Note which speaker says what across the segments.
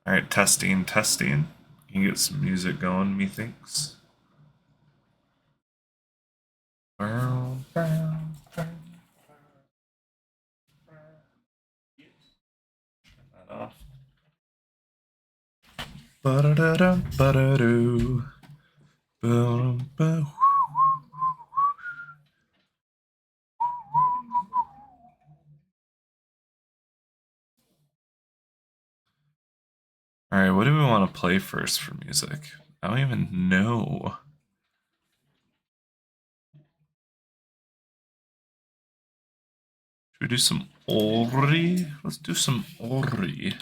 Speaker 1: Alright, testing, testing. You can get some music going, methinks. Turn that off. Ba-da-da-dum, ba-da-doo. Boom, boom. Alright, what do we want to play first for music? I don't even know. Should we do some Ori? Let's do some Ori.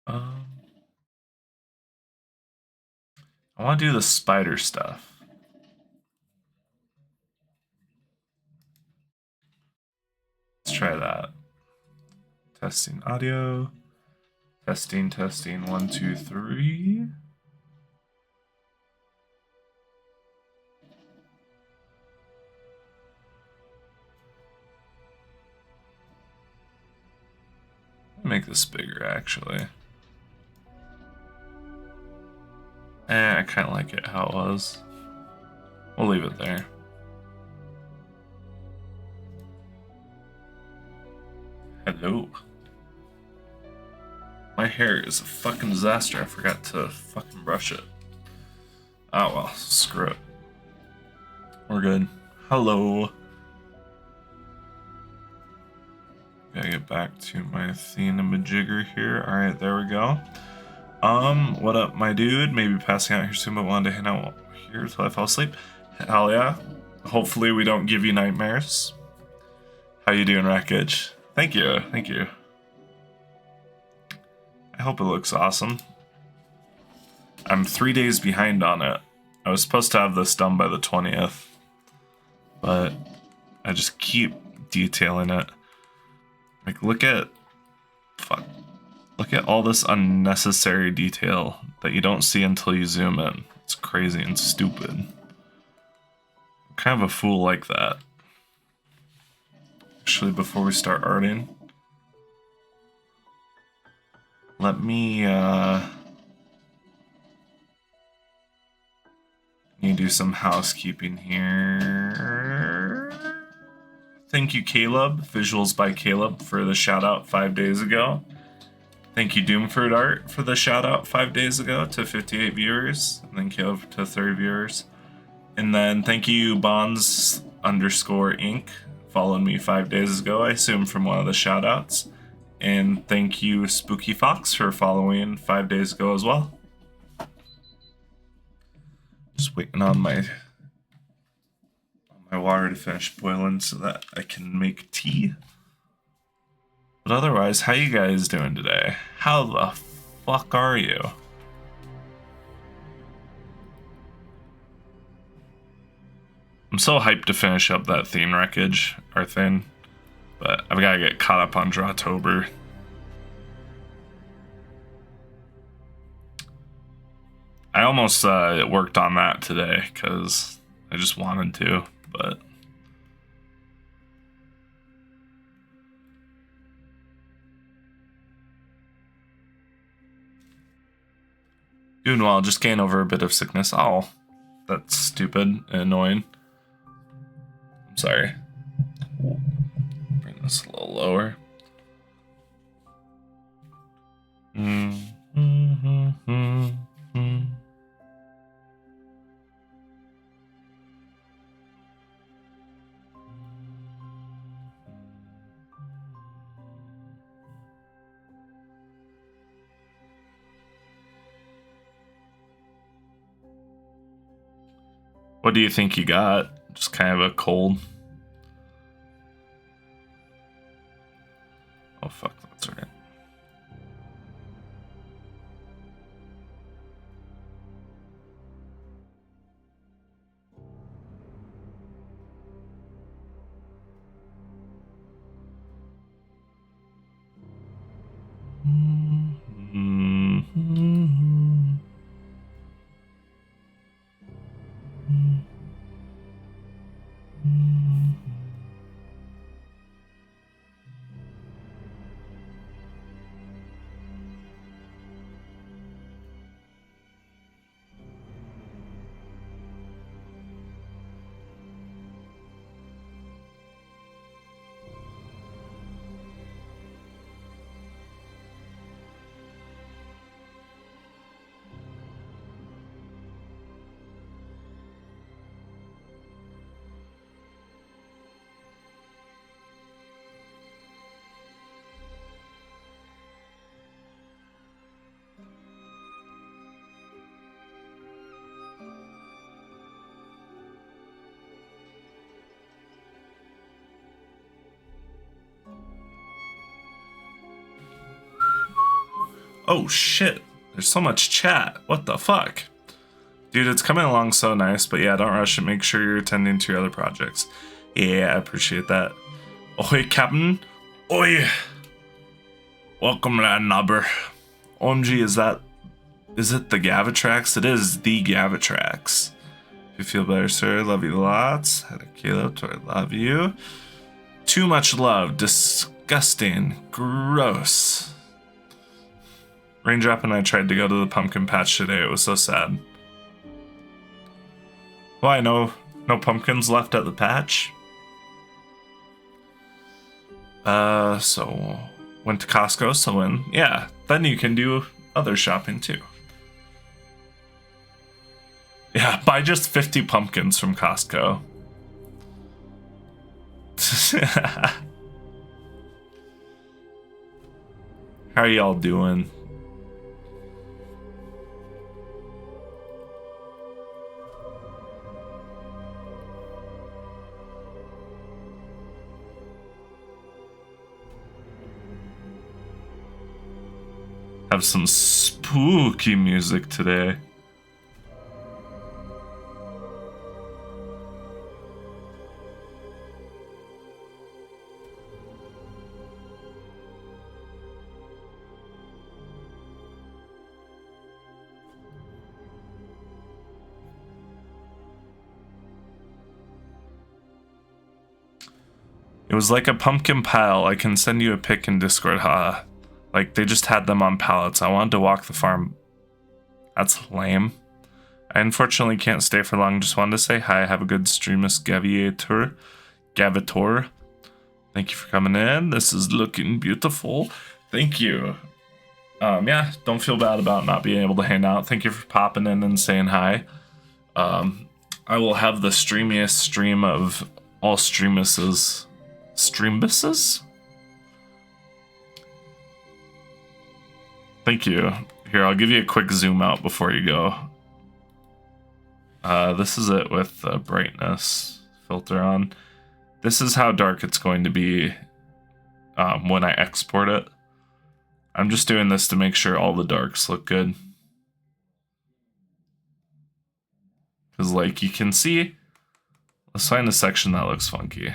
Speaker 1: Um, I want to do the spider stuff. Let's try that. Testing audio. Testing, testing. 1, 2, 3. Make this bigger, actually. I kind of like it how it was. We'll leave it there. Hello. My hair is a fucking disaster. I forgot to fucking brush it. Oh well, screw it. We're good. Hello. Gotta get back to my thingamajigger here. Alright, there we go. What up, my dude? Maybe passing out here soon, but wanted to hang out here until I fall asleep. Hell yeah. Hopefully we don't give you nightmares. How you doing, Wreckage? Thank you, thank you. I hope it looks awesome. I'm 3 days behind on it. I was supposed to have this done by the 20th, but I just keep detailing it. Like, look at all this unnecessary detail that you don't see until you zoom in. It's crazy and stupid. I'm kind of a fool like that. Actually, before we start arting, let me do some housekeeping here. Thank you, Caleb. Visuals by Caleb for the shout out 5 days ago. Thank you, Doomford Art, for the shout out 5 days ago to 58 viewers. And then Caleb to 30 viewers. And then thank you, Bonds _ Inc. Followed me 5 days ago, I assume from one of the shout outs. And thank you, Spooky Fox, for following 5 days ago as well. Just waiting on my water to finish boiling so that I can make tea. But otherwise, how you guys doing today? How the fuck are you? I'm so hyped to finish up that theme wreckage, or thing, but I've got to get caught up on Drawtober. I almost worked on that today because I just wanted to, but doing well. Just gain over a bit of sickness. Oh, that's stupid and annoying. I'm sorry. Bring this a little lower. What do you think you got? Just kind of a cold. Oh fuck, that's right. Oh shit, there's so much chat. What the fuck? Dude, it's coming along so nice, but yeah, don't rush it. Make sure you're attending to your other projects. Yeah, I appreciate that. Oi, Captain. Oi. Welcome, lad nobber. OMG, is it the Gavitrax? It is the Gavitrax. If you feel better, sir, love you lots. Had a Caleb, I love you. Too much love. Disgusting. Gross. Raindrop and I tried to go to the pumpkin patch today. It was so sad. Why, no pumpkins left at the patch? So went to Costco, so when, yeah, then you can do other shopping too. Yeah, buy just 50 pumpkins from Costco. How are y'all doing? Have some spooky music today. It was like a pumpkin pile. I can send you a pic in Discord, haha. Like, they just had them on pallets. I wanted to walk the farm. That's lame. I unfortunately can't stay for long. Just wanted to say hi. Have a good streamus Gaviator. Thank you for coming in. This is looking beautiful. Thank you. Yeah, don't feel bad about not being able to hang out. Thank you for popping in and saying hi. I will have the streamiest stream of all streamuses. Streambuses? Thank you. Here, I'll give you a quick zoom out before you go. This is it with the brightness filter on. This is how dark it's going to be when I export it. I'm just doing this to make sure all the darks look good. Because, like, you can see, let's find a section that looks funky.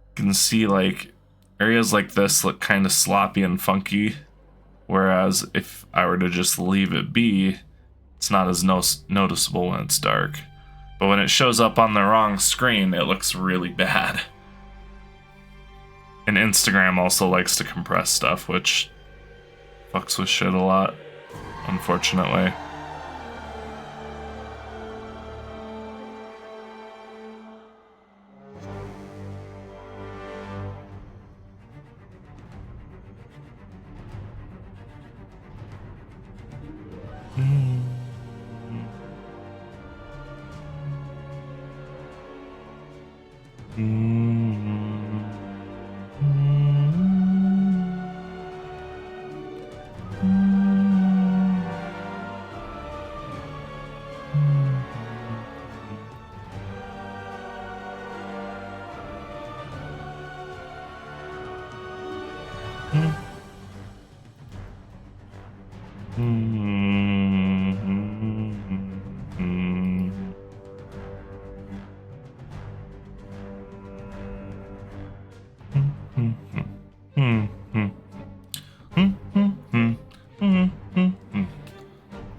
Speaker 1: You can see, like, areas like this look kind of sloppy and funky. Whereas if I were to just leave it be, it's not as noticeable when it's dark. But when it shows up on the wrong screen, it looks really bad. And Instagram also likes to compress stuff, which fucks with shit a lot, unfortunately.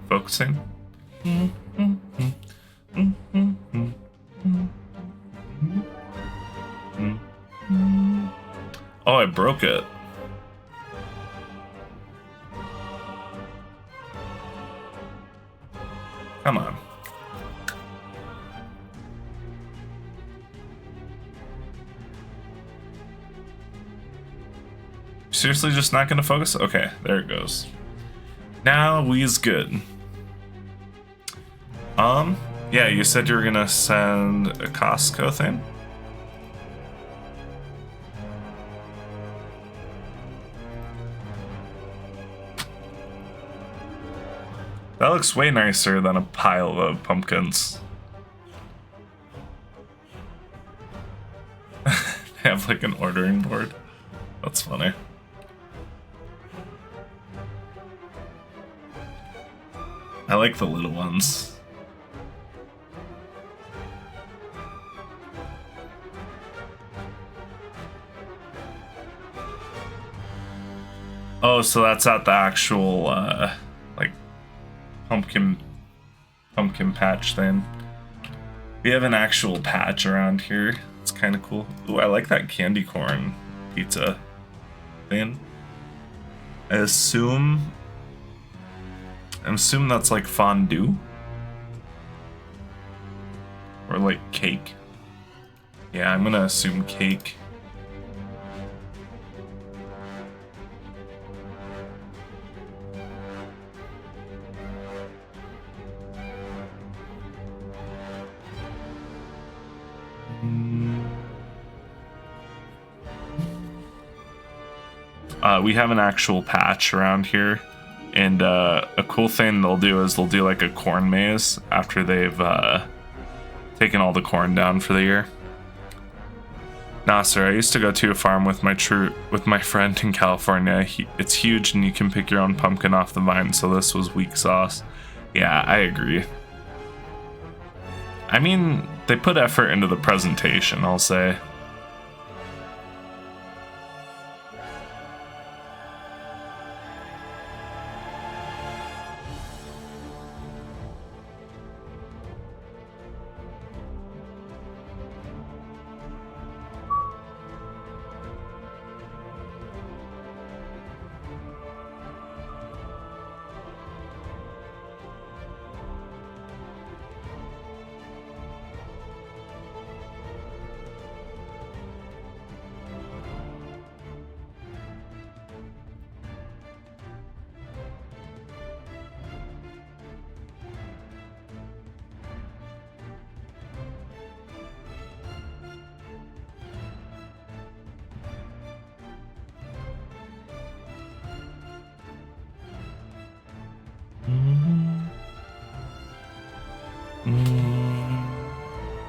Speaker 1: Focusing. Oh, I broke it. Come on. Seriously just not gonna focus? Okay, there it goes. Now we's good. Yeah, you said you were gonna send a Costco thing? That looks way nicer than a pile of pumpkins. They have like an ordering board. That's funny. I like the little ones. Oh, so that's at the actual, like, pumpkin patch thing. We have an actual patch around here. It's kind of cool. Ooh, I like that candy corn pizza thing. I assume that's like fondue. Or like cake. Yeah, I'm gonna assume cake. We have an actual patch around here, and a cool thing they'll do is they'll do like a corn maze after they've taken all the corn down for the year. Nah, sir, I used to go to a farm with my friend in California. It's huge, and you can pick your own pumpkin off the vine, so this was weak sauce. Yeah, I agree. I mean, they put effort into the presentation, I'll say.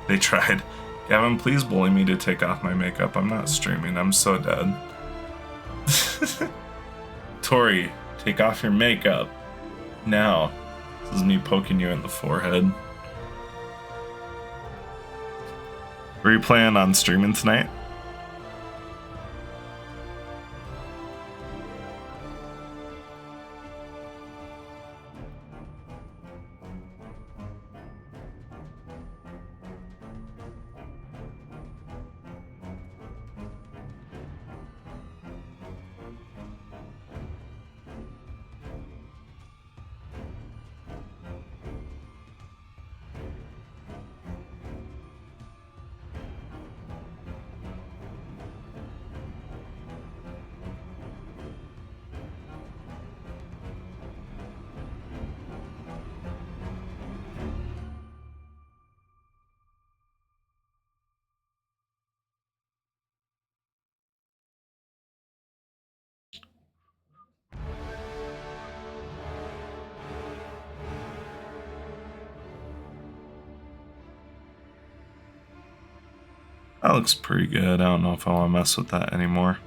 Speaker 1: They tried. Gavin, please bully me to take off my makeup. I'm not streaming. I'm so dead. Tori, take off your makeup. Now. This is me poking you in the forehead. Were you planning on streaming tonight? That looks pretty good. I don't know if I want to mess with that anymore.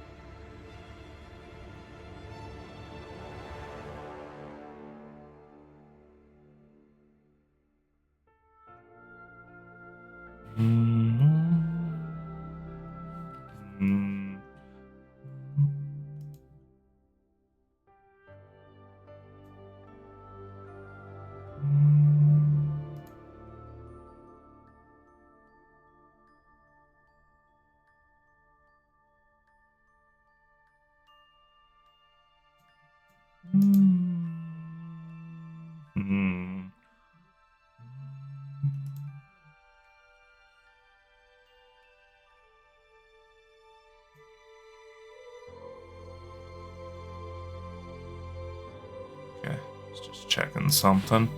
Speaker 1: Okay, just checking something.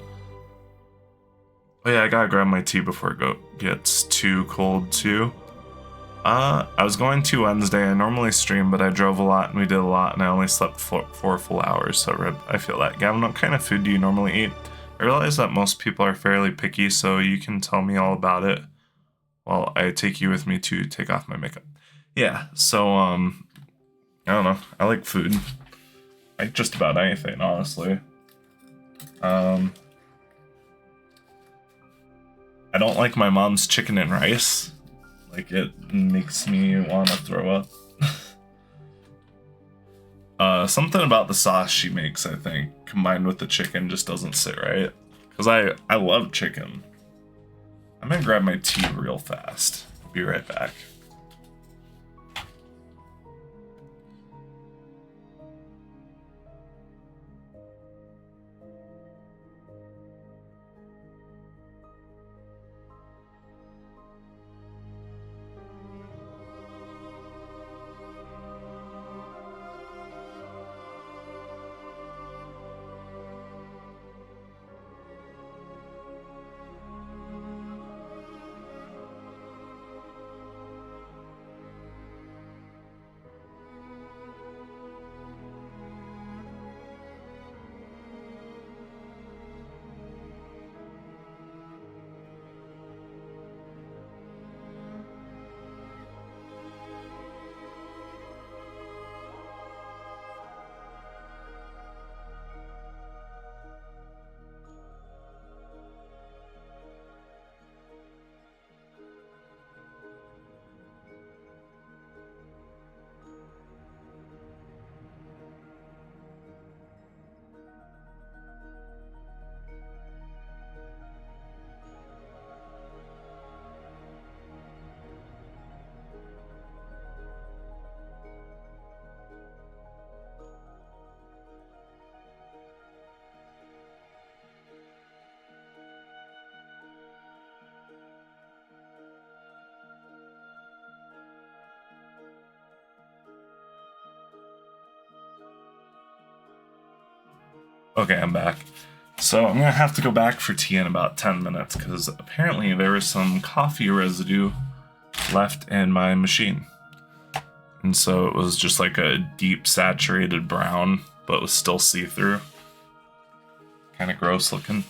Speaker 1: Oh yeah, I gotta grab my tea before it gets too cold too. I was going to Wednesday. I normally stream, but I drove a lot and we did a lot, and I only slept 4 full hours. So I feel that. Gavin, what kind of food do you normally eat? I realize that most people are fairly picky, so you can tell me all about it while I take you with me to take off my makeup. Yeah. So I don't know. I like food. I like just about anything, honestly. I don't like my mom's chicken and rice. Like, it makes me want to throw up. Something about the sauce she makes, I think, combined with the chicken just doesn't sit right. Because I love chicken. I'm gonna grab my tea real fast. Be right back. Okay, I'm back. So I'm gonna have to go back for tea in about 10 minutes because apparently there was some coffee residue left in my machine. And so it was just like a deep saturated brown, but was still see-through. Kind of gross looking.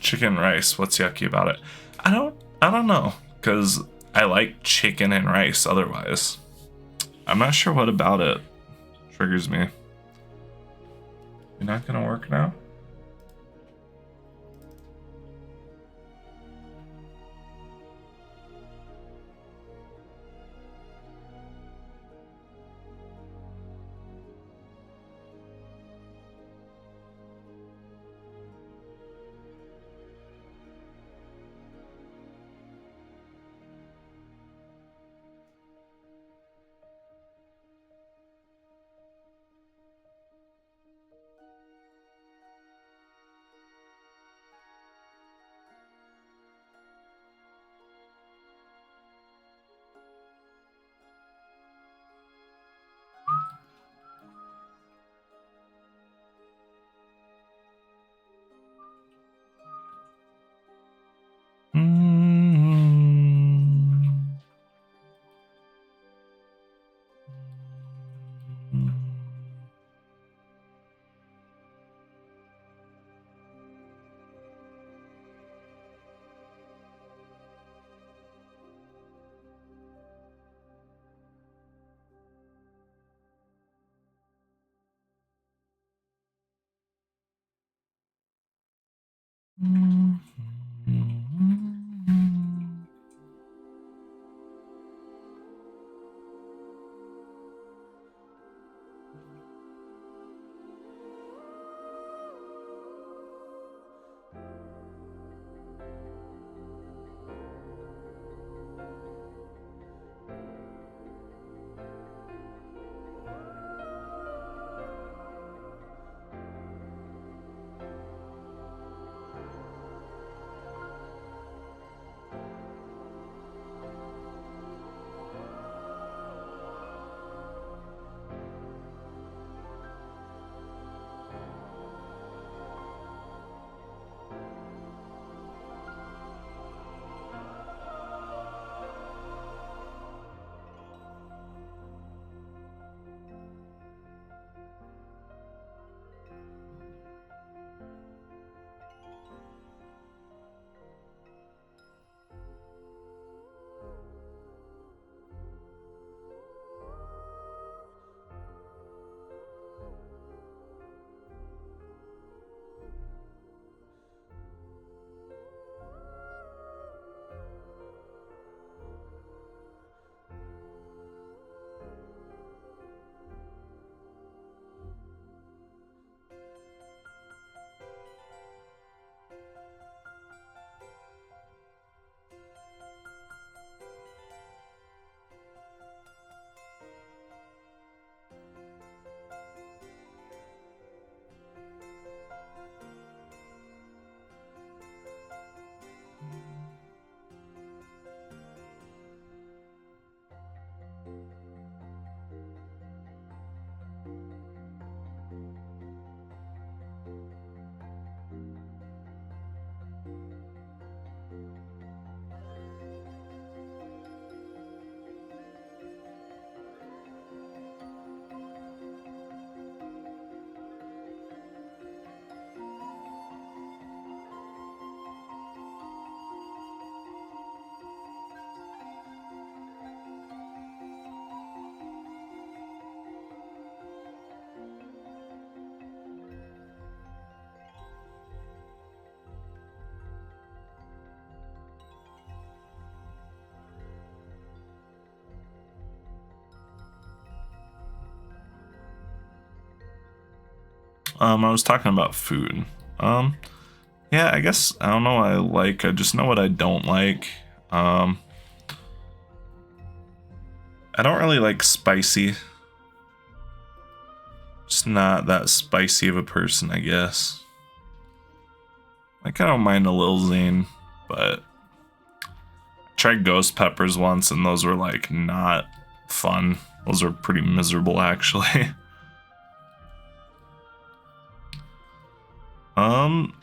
Speaker 1: Chicken rice. What's yucky about it? I don't know, because I like chicken and rice otherwise. I'm not sure what about it triggers me. You're not gonna work now? I was talking about food. Yeah, I guess I don't know what I like. I just know what I don't like. I don't really like spicy. Just not that spicy of a person, I guess. Like, I don't mind a little zing, but I tried ghost peppers once, and those were like not fun. Those are pretty miserable, actually.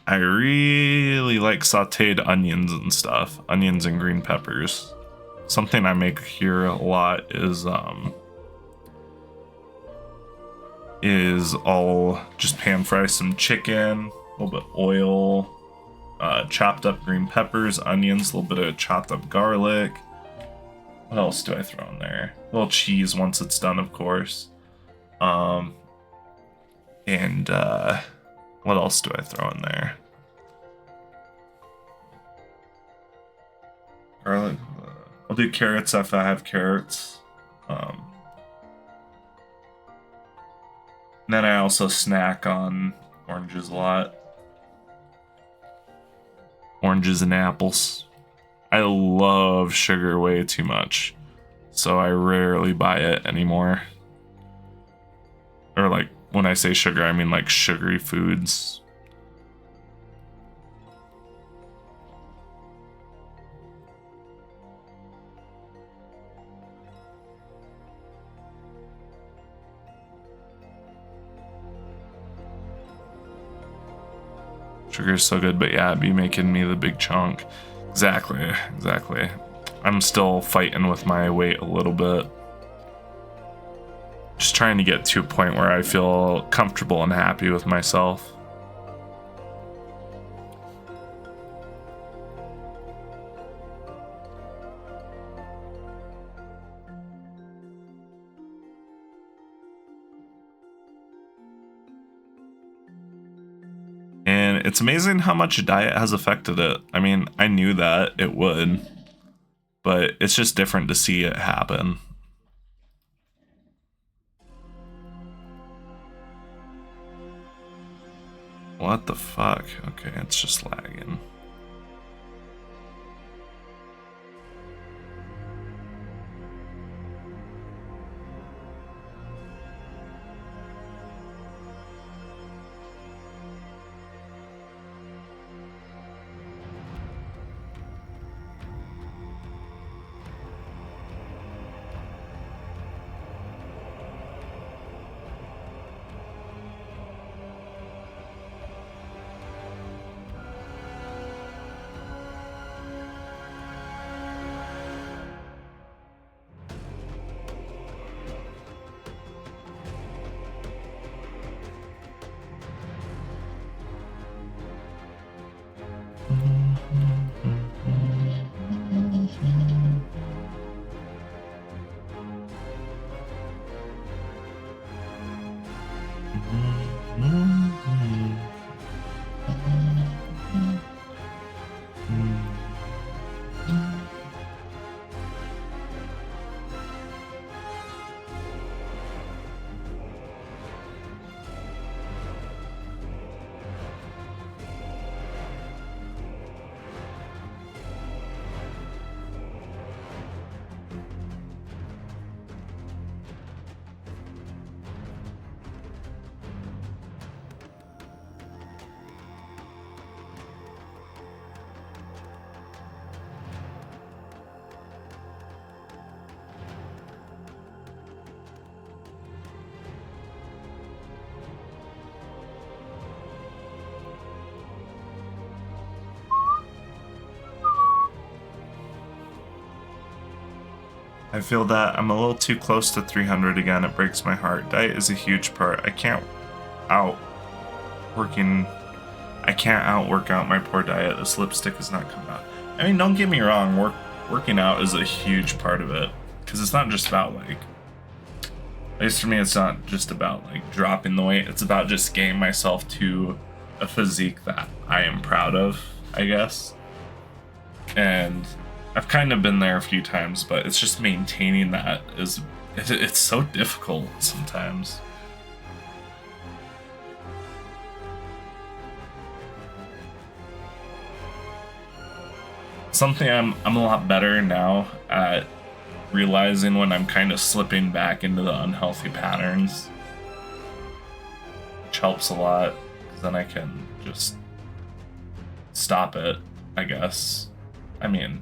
Speaker 1: I really like sauteed onions and stuff. Onions and green peppers. Something I make here a lot is is I'll just pan fry some chicken, a little bit of oil, chopped up green peppers, onions, a little bit of chopped up garlic. What else do I throw in there? A little cheese once it's done, of course. And what else do I throw in there? Garlic. I'll do carrots if I have carrots. Then I also snack on oranges a lot. Oranges and apples. I love sugar way too much, so I rarely buy it anymore. Or like, when I say sugar, I mean like sugary foods. Sugar's so good, but yeah, it'd be making me the big chunk. Exactly. I'm still fighting with my weight a little bit. Just trying to get to a point where I feel comfortable and happy with myself. And it's amazing how much diet has affected it. I mean, I knew that it would, but it's just different to see it happen. What the fuck? Okay, it's just lagging. I feel that I'm a little too close to 300 again. It breaks my heart. Diet is a huge part. I can't outwork out my poor diet. This lipstick is not coming out. I mean, don't get me wrong. Working out is a huge part of it, because it's not just about like, at least for me, it's not just about like dropping the weight. It's about just getting myself to a physique that I am proud of, I guess. And I've kind of been there a few times, but it's just maintaining that it's so difficult sometimes. Something I'm a lot better now at realizing when I'm kind of slipping back into the unhealthy patterns, which helps a lot, because then I can just stop it, I guess. I mean,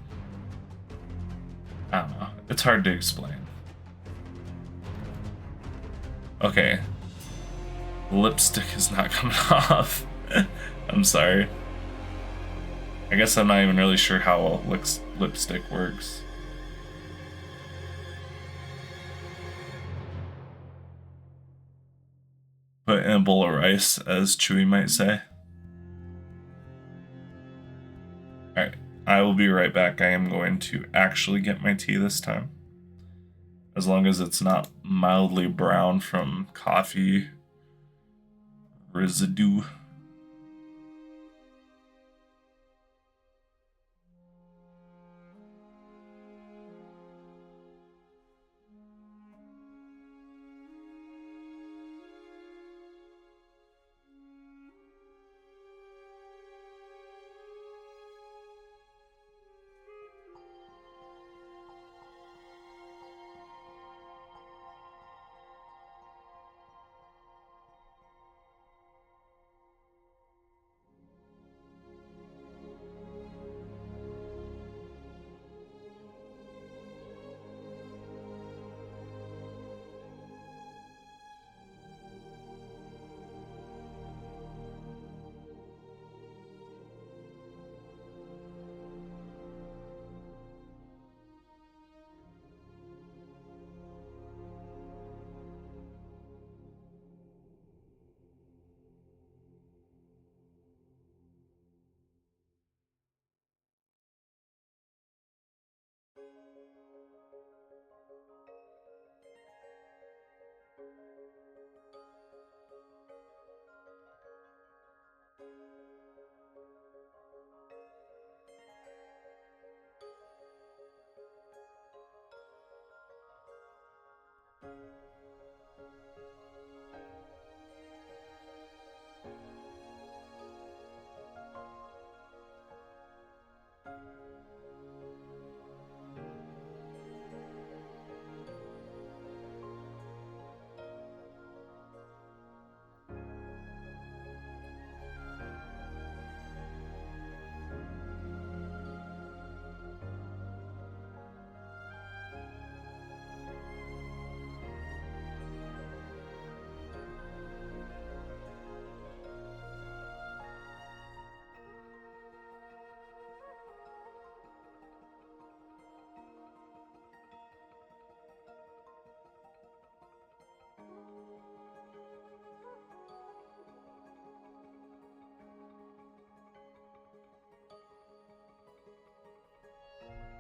Speaker 1: I don't know. It's hard to explain. Okay. Lipstick is not coming off. I'm sorry. I guess I'm not even really sure how lipstick works. rice, as Chewy might say. Alright, I will be right back. I am going to actually get my tea this time. As long as it's not mildly brown from coffee residue.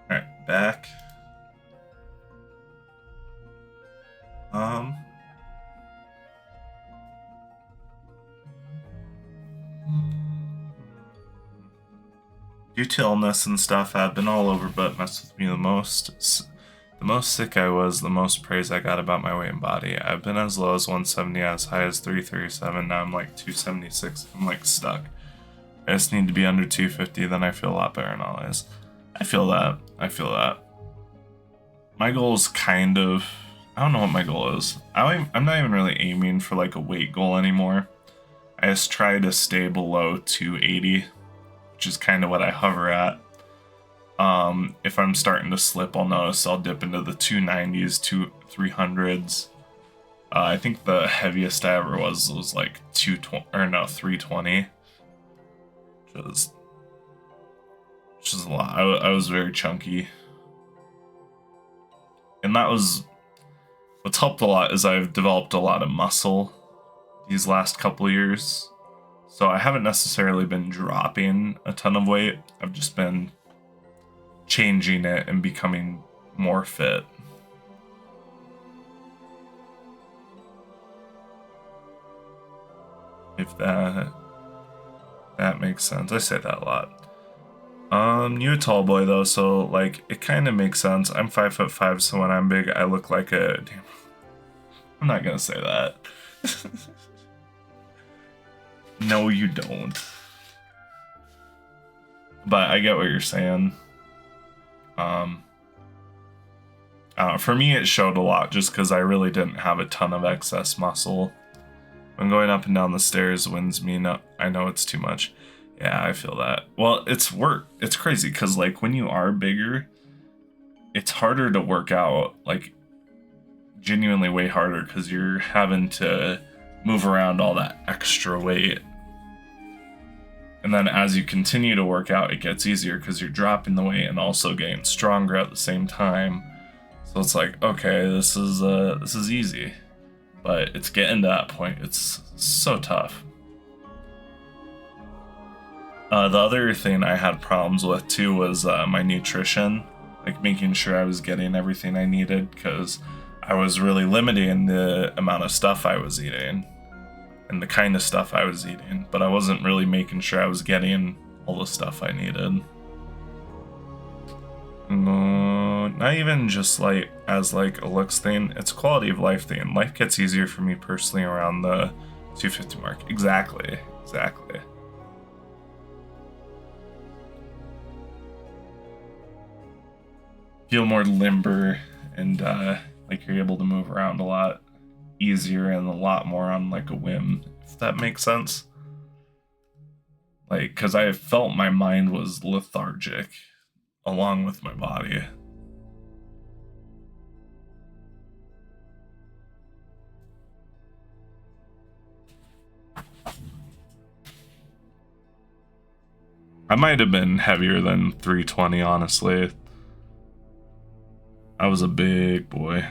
Speaker 1: Alright, back. Due to illness and stuff, I've been all over but messed with me the most. The most sick I was, the most praise I got about my weight and body. I've been as low as 170, as high as 337, now I'm like 276. I'm like stuck. I just need to be under 250, then I feel a lot better in all ways. I feel that. I feel that. My goal is kind of... I don't know what my goal is. I'm not even really aiming for like a weight goal anymore. I just try to stay below 280, which is kind of what I hover at. If I'm starting to slip, I'll notice I'll dip into the 290s, 300s. I think the heaviest I ever was like 320. Which is a lot. I was very chunky. And that was... What's helped a lot is I've developed a lot of muscle these last couple years. So I haven't necessarily been dropping a ton of weight. I've just been changing it and becoming more fit. If that makes sense. I say that a lot. You're a tall boy though, so like it kind of makes sense. I'm 5'5", so when I'm big, I look like a... Damn. I'm not gonna say that. No, you don't. But I get what you're saying. For me, it showed a lot just because I really didn't have a ton of excess muscle. When going up and down the stairs winds me up, I know it's too much. Yeah, I feel that. Well, it's crazy because like when you are bigger, it's harder to work out, like genuinely way harder because you're having to move around all that extra weight. And then as you continue to work out, it gets easier because you're dropping the weight and also getting stronger at the same time. So it's like, okay, this is easy. but it's getting to that point. It's so tough. The other thing I had problems with too was my nutrition, like making sure I was getting everything I needed, because I was really limiting the amount of stuff I was eating and the kind of stuff I was eating, but I wasn't really making sure I was getting all the stuff I needed. Not even just like as like a looks thing, it's a quality of life thing. Life gets easier for me personally around the 250 mark. Exactly. Feel more limber and like you're able to move around a lot easier and a lot more on like a whim, if that makes sense. Like, because I felt my mind was lethargic along with my body. I might have been heavier than 320, honestly. I was a big boy.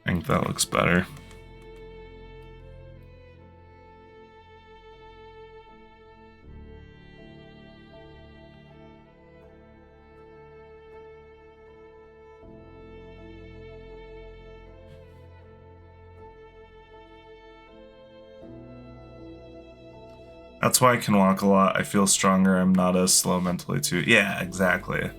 Speaker 1: I think that looks better. That's why I can walk a lot. I feel stronger. I'm not as slow mentally too. Yeah, exactly.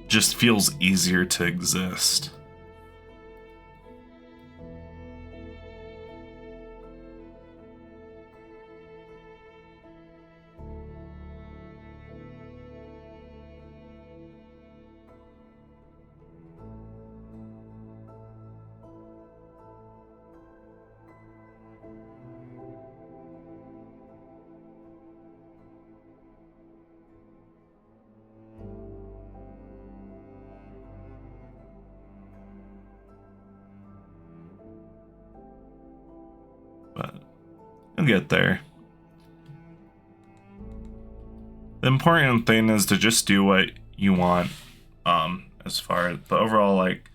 Speaker 1: Just feels easier to exist. But you'll get there. The important thing is to just do what you want. As far as the overall, like,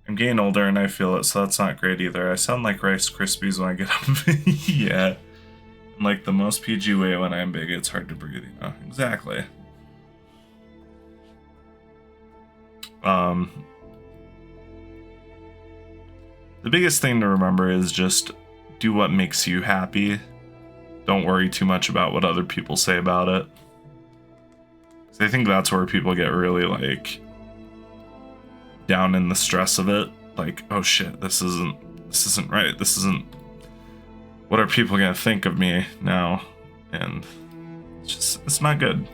Speaker 1: I'm getting older and I feel it, so that's not great either. I sound like Rice Krispies when I get up. Yeah. I'm like the most PG way when I'm big, it's hard to breathe, you know? Exactly. The biggest thing to remember is just do what makes you happy. Don't worry too much about what other people say about it. I think that's where people get really like down in the stress of it. Like, oh shit, this isn't right. This isn't, what are people gonna think of me now? And it's not good.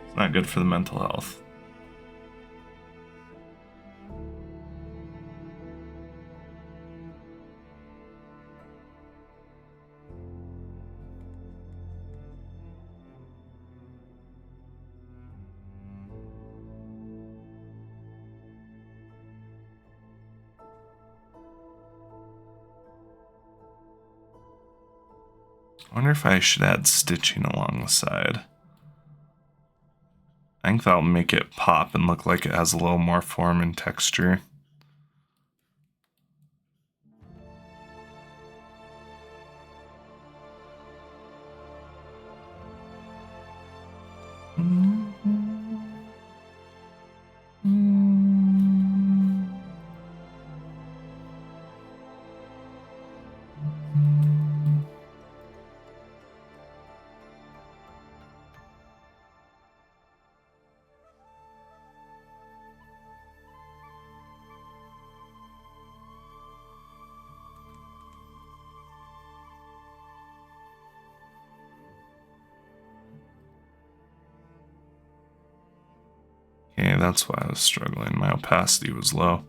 Speaker 1: It's not good for the mental health. I wonder if I should add stitching along the side. I I think that'll make it pop and look like it has a little more form and texture. Okay, that's why I was struggling. My opacity was low.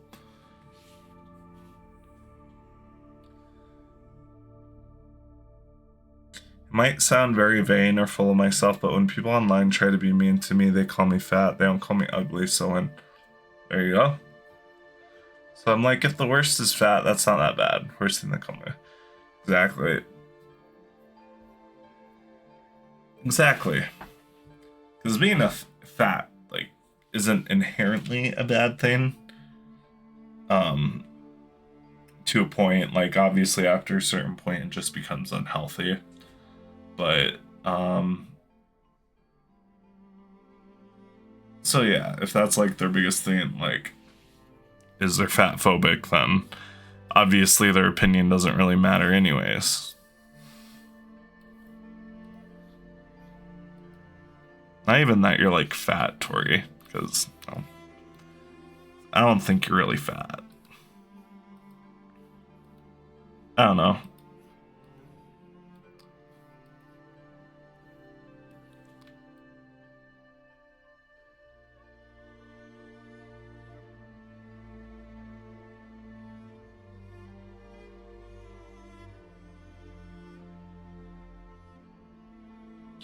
Speaker 1: It might sound very vain or full of myself, but when people online try to be mean to me, they call me fat. They don't call me ugly, so there you go. So I'm like, if the worst is fat, that's not that bad. Worst thing that come with. Exactly. Exactly. Because being a fat, like, isn't inherently a bad thing. To a point, like, obviously after a certain point, it just becomes unhealthy. But, so yeah, if that's, like, their biggest thing, like, is they're fat phobic, then obviously their opinion doesn't really matter anyways. Not even that you're, like, fat, Tori, because I don't think you're really fat. I don't know.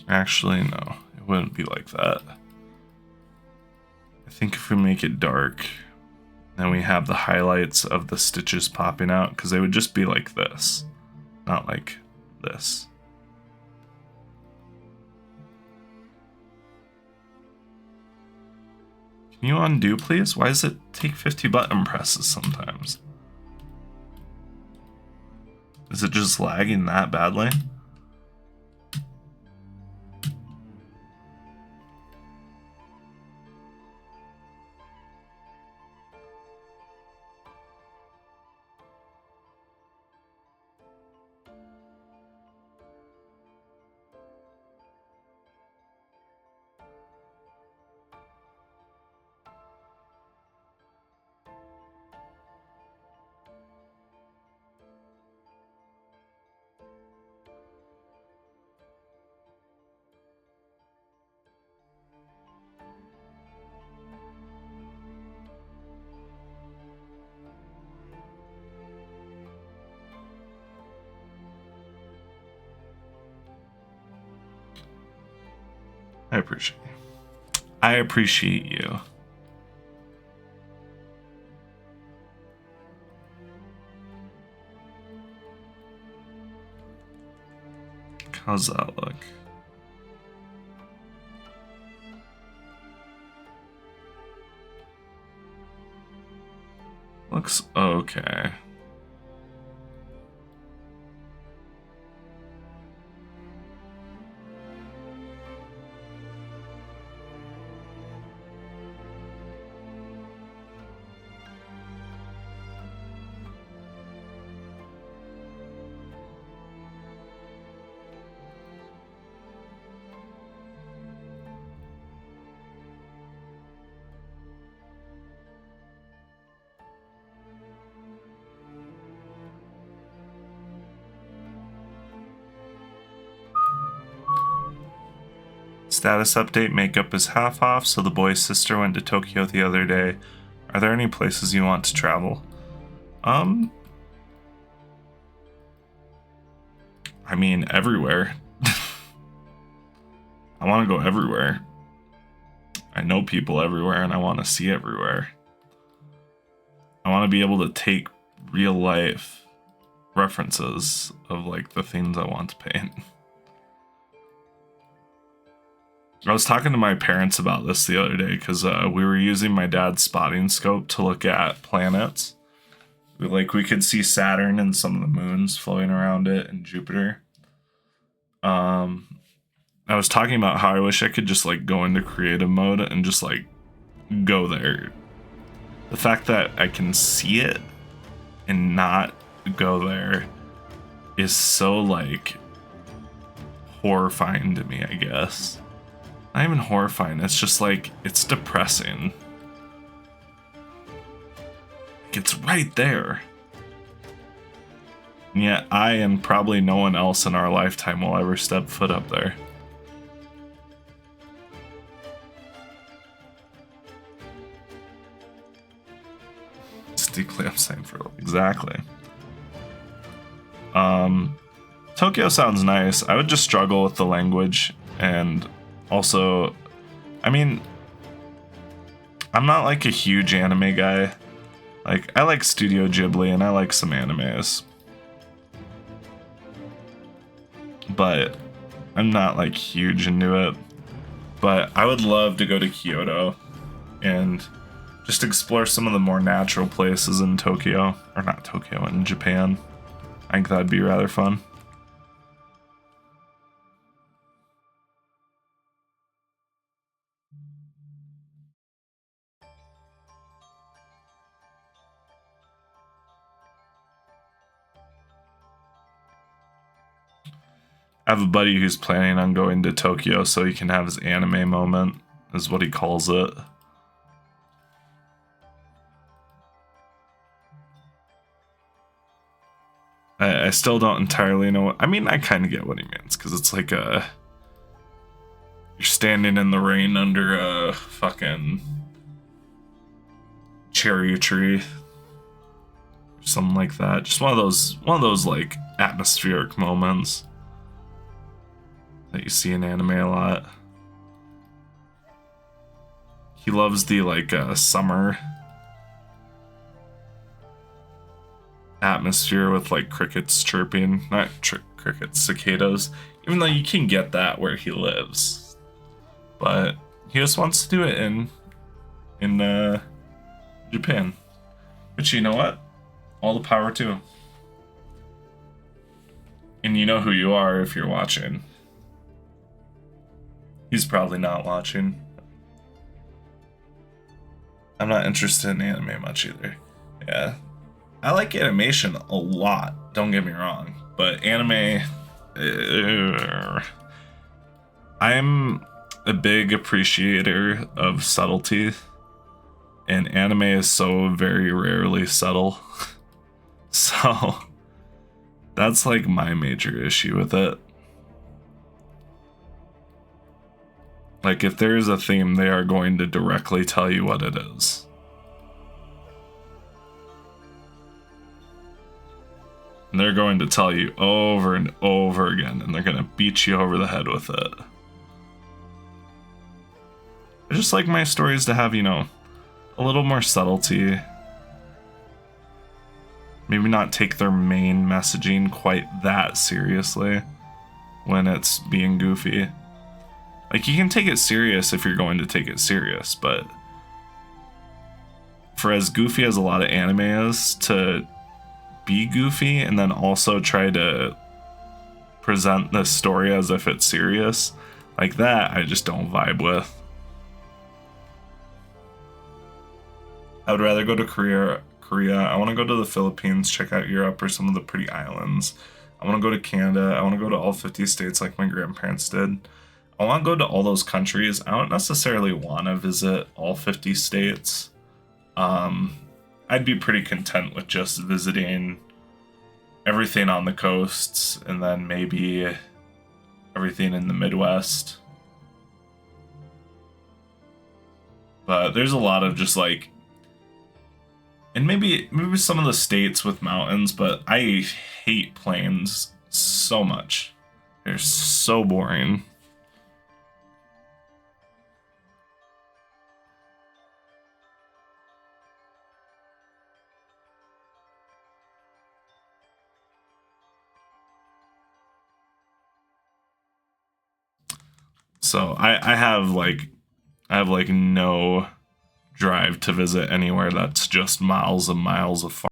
Speaker 1: Actually, no. It wouldn't be like that. I think if we make it dark, then we have the highlights of the stitches popping out, because they would just be like this, not like this. Can you undo, please? Why does it take 50 button presses sometimes? Is it just lagging that badly? I appreciate you. How's that look? Looks okay. Status update, makeup is half off, so the boy's sister went to Tokyo the other day. Are there any places you want to travel? I mean, everywhere. I want to go everywhere. I know people everywhere and I want to see everywhere. I want to be able to take real life references of like the things I want to paint. I was talking to my parents about this the other day because we were using my dad's spotting scope to look at planets. We could see Saturn and some of the moons floating around it and Jupiter. I was talking about how I wish I could just like go into creative mode and just like go there. The fact that I can see it and not go there is so like horrifying to me, I guess. Not even horrifying, it's just like, it's depressing. It's right there. And yet I and probably no one else in our lifetime will ever step foot up there. Clamp sign for exactly. Tokyo sounds nice. I would just struggle with the language, and also, I mean, I'm not like a huge anime guy. Like, I like Studio Ghibli and I like some animes, but I'm not like huge into it. But I would love to go to Kyoto and just explore some of the more natural places in Tokyo, or not Tokyo, in Japan. I think that'd be rather fun. I have a buddy who's planning on going to Tokyo so he can have his anime moment, is what he calls it. I still don't entirely know what... I mean, I kind of get what he means, because it's like a... You're standing in the rain under a fucking cherry tree. Or something like that. Just one of those like, atmospheric moments that you see in anime a lot. He loves the, like, summer atmosphere with like crickets chirping, not crickets, cicadas, even though you can get that where he lives, but he just wants to do it in Japan, which, you know what, all the power to him. And you know who you are if you're watching. He's probably not watching. I'm not interested in anime much either. Yeah, I like animation a lot, don't get me wrong, but anime... I'm a big appreciator of subtlety, and anime is so very rarely subtle. So, that's like my major issue with it. Like, if there is a theme, they are going to directly tell you what it is. And they're going to tell you over and over again, and they're going to beat you over the head with it. I just like my stories to have, you know, a little more subtlety. Maybe not take their main messaging quite that seriously when it's being goofy. Like, you can take it serious if you're going to take it serious, but for as goofy as a lot of anime is, to be goofy and then also try to present this story as if it's serious, like that, I just don't vibe with. I would rather go to Korea. I want to go to the Philippines, check out Europe or some of the pretty islands. I want to go to Canada. I want to go to all 50 states like my grandparents did. I want to go to all those countries. I don't necessarily want to visit all 50 states. I'd be pretty content with just visiting everything on the coasts and then maybe everything in the Midwest. But there's a lot of just like, and maybe some of the states with mountains, but I hate plains so much. They're so boring. So I have like no drive to visit anywhere that's just miles and miles of farm.